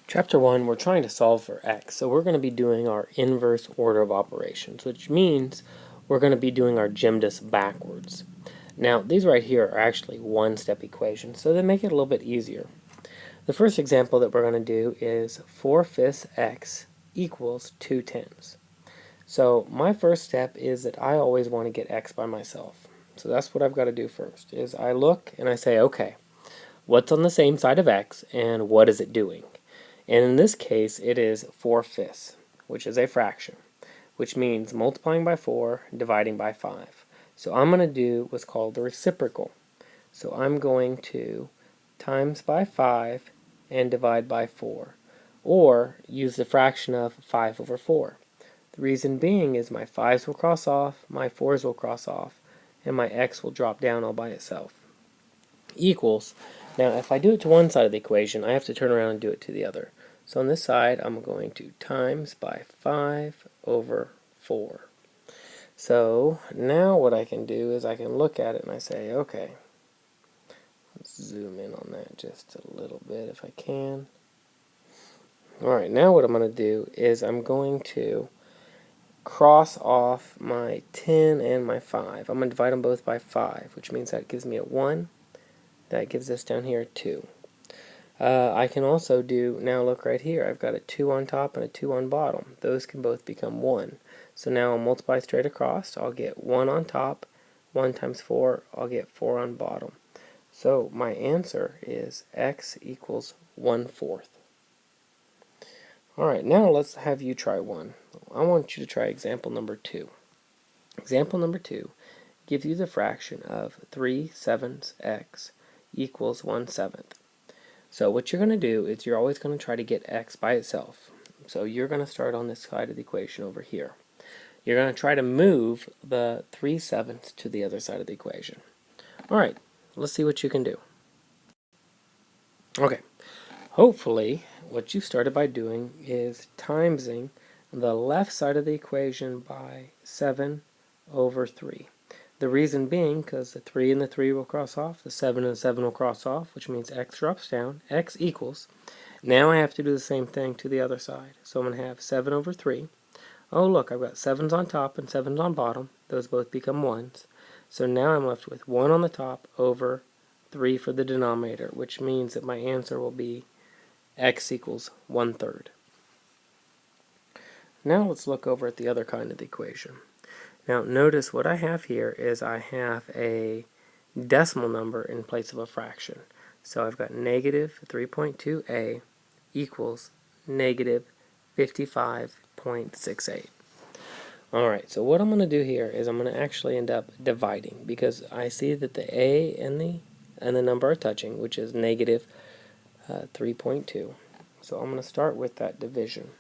Chapter 1, we're trying to solve for x, so we're going to be doing our inverse order of operations, which means we're going to be doing our GEMDAS backwards. Now, these right here are actually one-step equations, so they make it a little bit easier. The first example that we're going to do is 4/5 x equals 2/10. So my first step is that I always want to get x by myself. So that's what I've got to do first, is I look and I say, okay, what's on the same side of x and what is it doing? And in this case, it is 4/5, which is a fraction, which means multiplying by 4, dividing by 5. So I'm going to do what's called the reciprocal. So I'm going to times by 5 and divide by 4, or use the fraction of 5/4. The reason being is my 5's will cross off, my 4's will cross off, and my x will drop down all by itself. Equals. Now, if I do it to one side of the equation, I have to turn around and do it to the other. So on this side, I'm going to times by 5/4. So now what I can do is I can look at it and I say, okay, let's zoom in on that just a little bit if I can. Alright, now what I'm going to do is I'm going to cross off my 10 and my 5. I'm going to divide them both by 5, which means that gives me a 1. That gives this down here a 2. I can also do, now look right here, I've got a 2 on top and a 2 on bottom. Those can both become 1. So now I'll multiply straight across. I'll get 1 on top, 1 times 4, I'll get 4 on bottom. So my answer is x equals 1/4. Alright, now let's have you try one. I want you to try example number 2. Example number 2 gives you the fraction of 3/7 x equals 1/7. So what you're going to do is you're always going to try to get x by itself. So you're going to start on this side of the equation over here. You're going to try to move the 3/7 to the other side of the equation. Alright, let's see what you can do. Okay, hopefully what you've started by doing is timesing the left side of the equation by 7/3. The reason being because the 3 and the 3 will cross off, the 7 and the 7 will cross off, which means x drops down, x equals. Now I have to do the same thing to the other side. So I'm going to have 7/3. Oh look, I've got 7's on top and 7's on bottom. Those both become 1's. So now I'm left with 1 on the top over 3 for the denominator, which means that my answer will be x equals 1/3. Now let's look over at the other kind of the equation. Now notice what I have here is I have a decimal number in place of a fraction. So I've got negative 3.2a equals negative 55.68. Alright, so what I'm going to do here is I'm going to actually end up dividing, because I see that the a and the number are touching, which is negative 3.2. So I'm going to start with that division.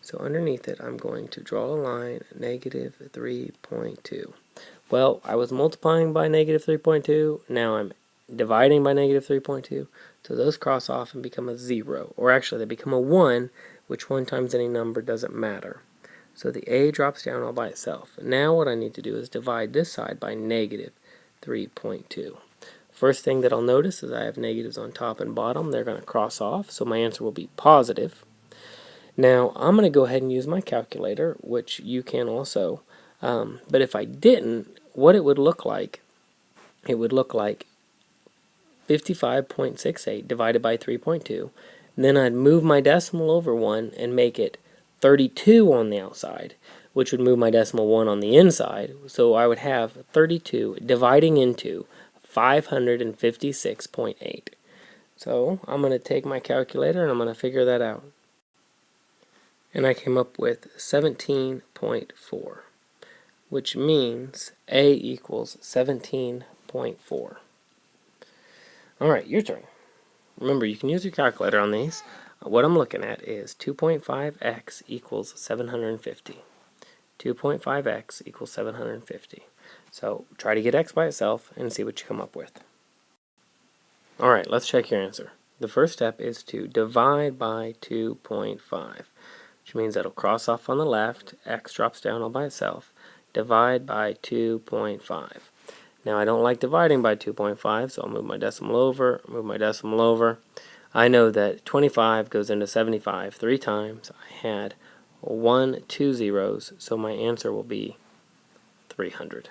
So underneath it, I'm going to draw a line, negative 3.2. Well, I was multiplying by negative 3.2. Now I'm dividing by negative 3.2. So those cross off and become a 0. Or actually, they become a 1, which 1 times any number doesn't matter. So the a drops down all by itself. Now what I need to do is divide this side by negative 3.2. First thing that I'll notice is I have negatives on top and bottom. They're going to cross off, so my answer will be positive. Now, I'm going to go ahead and use my calculator, which you can also. But if I didn't, what it would look like, it would look like 55.68 divided by 3.2. Then I'd move my decimal over 1 and make it 32 on the outside, which would move my decimal 1 on the inside. So I would have 32 dividing into 556.8. So I'm going to take my calculator and I'm going to figure that out. And I came up with 17.4, which means a equals 17.4. Alright, your turn. Remember, you can use your calculator on these. What I'm looking at is 2.5x equals 750. 2.5x equals 750. So try to get x by itself and see what you come up with. Alright, let's check your answer. The first step is to divide by 2.5. which means that'll cross off on the left, x drops down all by itself, divide by 2.5. Now I don't like dividing by 2.5, so I'll move my decimal over, I know that 25 goes into 75 3 times. I had 1 2 zeros, so my answer will be 300.